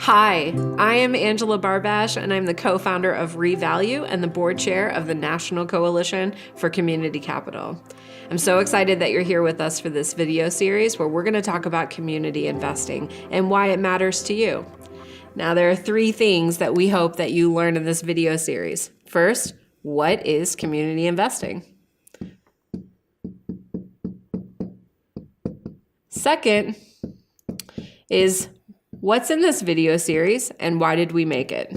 Hi, I am Angela Barbash, and I'm the co-founder of Revalue and the board chair of the National Coalition for Community Capital. I'm so excited that you're here with us for this video series where we're going to talk about community investing and why it matters to you. Now, there are three things that we hope that you learn in this video series. First, what is community investing? Second is what's in this video series and why did we make it?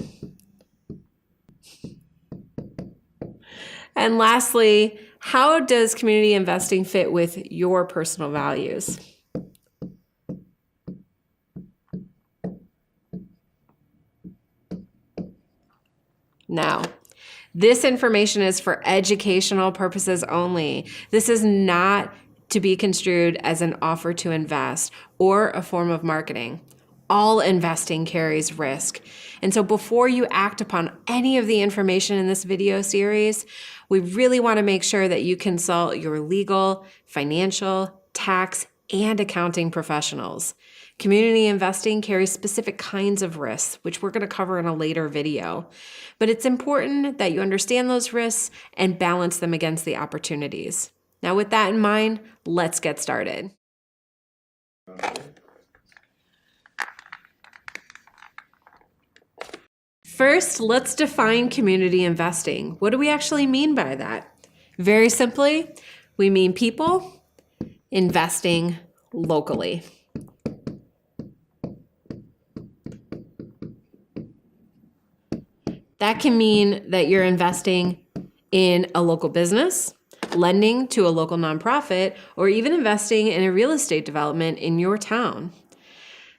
And lastly, how does community investing fit with your personal values? Now, this information is for educational purposes only. This is not to be construed as an offer to invest or a form of marketing. All investing carries risk. And so before you act upon any of the information in this video series, we really want to make sure that you consult your legal, financial, tax, and accounting professionals. Community investing carries specific kinds of risks, which we're going to cover in a later video. But it's important that you understand those risks and balance them against the opportunities. Now, with that in mind, let's get started. First, let's define community investing. What do we actually mean by that? Very simply, we mean people investing locally. That can mean that you're investing in a local business, lending to a local nonprofit, or even investing in a real estate development in your town.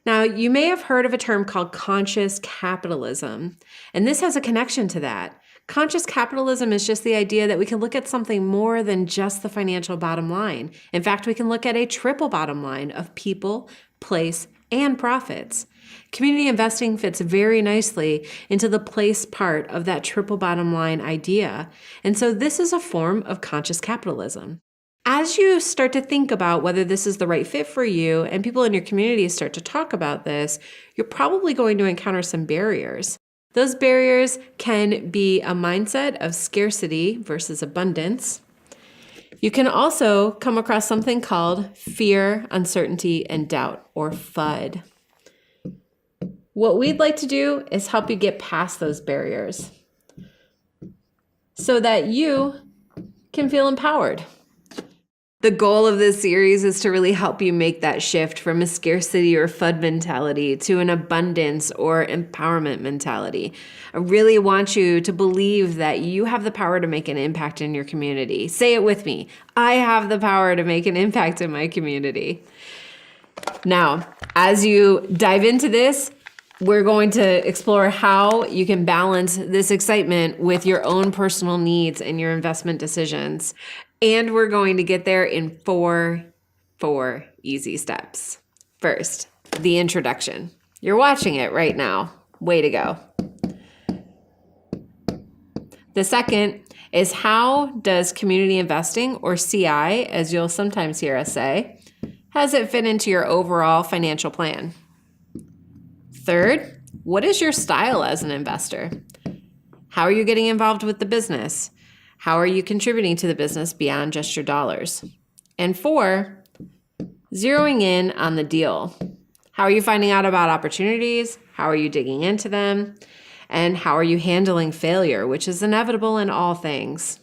Now, you may have heard of a term called conscious capitalism, and this has a connection to that. Conscious capitalism is just the idea that we can look at something more than just the financial bottom line. In fact, we can look at a triple bottom line of people, place, and profits. Community investing fits very nicely into the place part of that triple bottom line idea. And so this is a form of conscious capitalism. As you start to think about whether this is the right fit for you and people in your community start to talk about this, you're probably going to encounter some barriers. Those barriers can be a mindset of scarcity versus abundance. You can also come across something called fear, uncertainty, and doubt, or FUD. What we'd like to do is help you get past those barriers so that you can feel empowered. The goal of this series is to really help you make that shift from a scarcity or FUD mentality to an abundance or empowerment mentality. I really want you to believe that you have the power to make an impact in your community. Say it with me. I have the power to make an impact in my community. Now, as you dive into this, we're going to explore how you can balance this excitement with your own personal needs and your investment decisions. And we're going to get there in four easy steps. First, the introduction. You're watching it right now. Way to go. The second is how does community investing, or CI, as you'll sometimes hear us say, how does it fit into your overall financial plan? Third, what is your style as an investor? How are you getting involved with the business? How are you contributing to the business beyond just your dollars? And four, zeroing in on the deal. How are you finding out about opportunities? How are you digging into them? And how are you handling failure, which is inevitable in all things?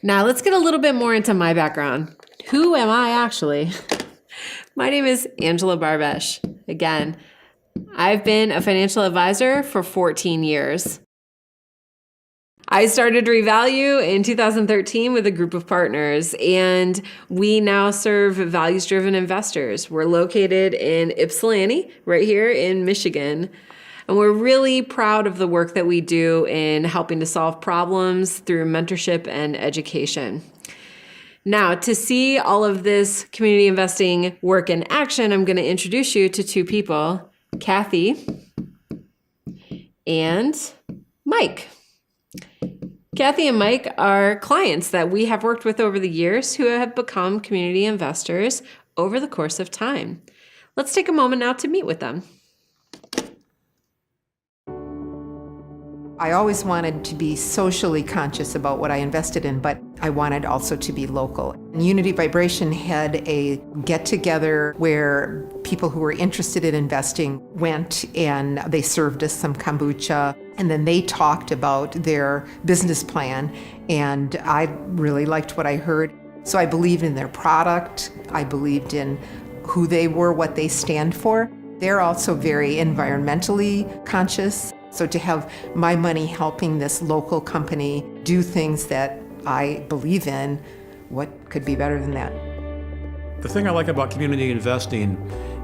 Now let's get a little bit more into my background. Who am I actually? My name is Angela Barbash. Again, I've been a financial advisor for 14 years. I started Revalue in 2013 with a group of partners, and we now serve values-driven investors. We're located in Ypsilanti, right here in Michigan, and we're really proud of the work that we do in helping to solve problems through mentorship and education. Now, to see all of this community investing work in action, I'm going to introduce you to two people, Kathy and Mike. Kathy and Mike are clients that we have worked with over the years who have become community investors over the course of time. Let's take a moment now to meet with them. I always wanted to be socially conscious about what I invested in, but I wanted also to be local. Unity Vibration had a get-together where people who were interested in investing went and they served us some kombucha, and then they talked about their business plan, and I really liked what I heard. So I believed in their product, I believed in who they were, what they stand for. They're also very environmentally conscious. So to have my money helping this local company do things that I believe in, what could be better than that? The thing I like about community investing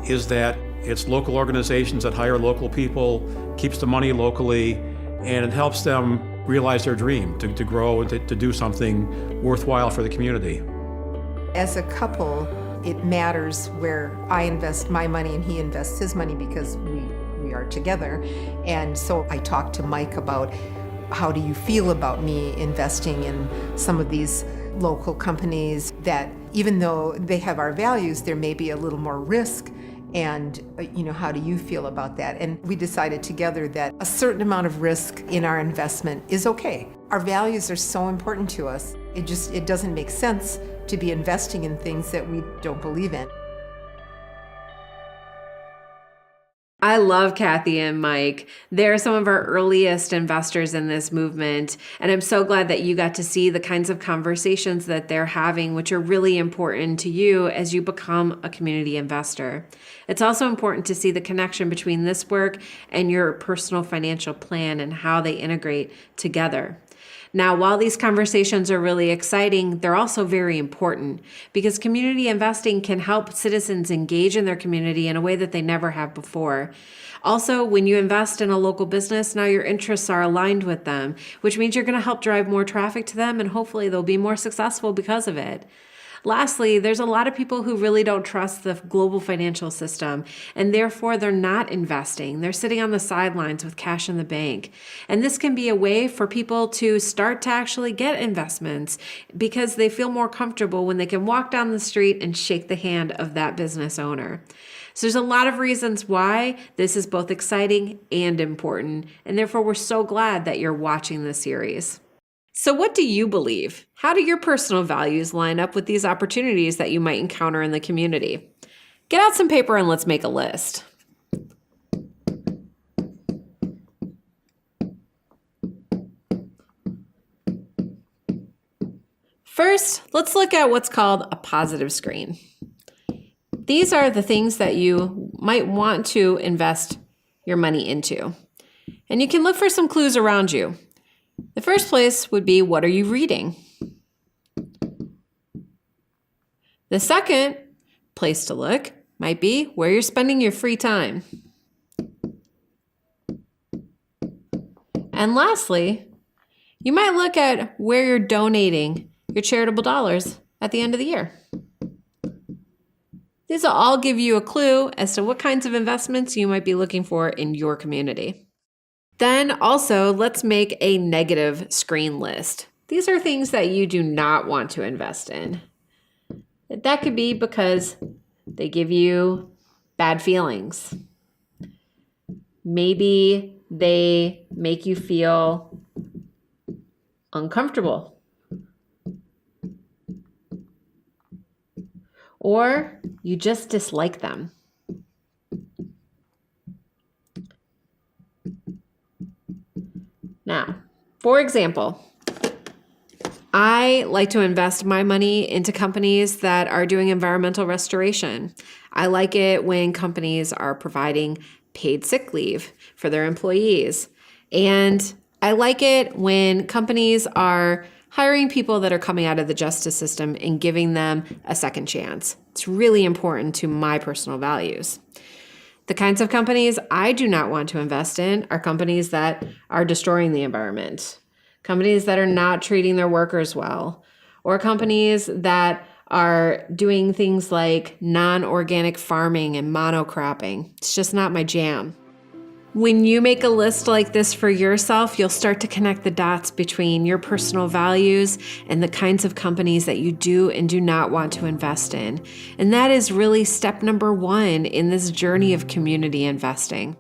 is that it's local organizations that hire local people, keeps the money locally, and it helps them realize their dream to grow and to do something worthwhile for the community. As a couple, it matters where I invest my money and he invests his money because we are together. And so I talked to Mike about how do you feel about me investing in some of these local companies that even though they have our values, there may be a little more risk. And, how do you feel about that? And we decided together that a certain amount of risk in our investment is okay. Our values are so important to us. It doesn't make sense to be investing in things that we don't believe in. I love Kathy and Mike. They're some of our earliest investors in this movement, and I'm so glad that you got to see the kinds of conversations that they're having, which are really important to you as you become a community investor. It's also important to see the connection between this work and your personal financial plan and how they integrate together. Now, while these conversations are really exciting, they're also very important because community investing can help citizens engage in their community in a way that they never have before. Also, when you invest in a local business, now your interests are aligned with them, which means you're going to help drive more traffic to them and hopefully they'll be more successful because of it. Lastly, there's a lot of people who really don't trust the global financial system, and therefore they're not investing. They're sitting on the sidelines with cash in the bank. And this can be a way for people to start to actually get investments because they feel more comfortable when they can walk down the street and shake the hand of that business owner. So there's a lot of reasons why this is both exciting and important, and therefore we're so glad that you're watching this series. So what do you believe? How do your personal values line up with these opportunities that you might encounter in the community? Get out some paper and let's make a list. First, let's look at what's called a positive screen. These are the things that you might want to invest your money into. And you can look for some clues around you. The first place would be, what are you reading? The second place to look might be where you're spending your free time. And lastly, you might look at where you're donating your charitable dollars at the end of the year. These will all give you a clue as to what kinds of investments you might be looking for in your community. Then also, let's make a negative screen list. These are things that you do not want to invest in. That could be because they give you bad feelings. Maybe they make you feel uncomfortable. Or you just dislike them. Now, for example, I like to invest my money into companies that are doing environmental restoration. I like it when companies are providing paid sick leave for their employees. And I like it when companies are hiring people that are coming out of the justice system and giving them a second chance. It's really important to my personal values. The kinds of companies I do not want to invest in are companies that are destroying the environment, companies that are not treating their workers well, or companies that are doing things like non-organic farming and monocropping. It's just not my jam. When you make a list like this for yourself, you'll start to connect the dots between your personal values and the kinds of companies that you do and do not want to invest in. And that is really step number 1 in this journey of community investing.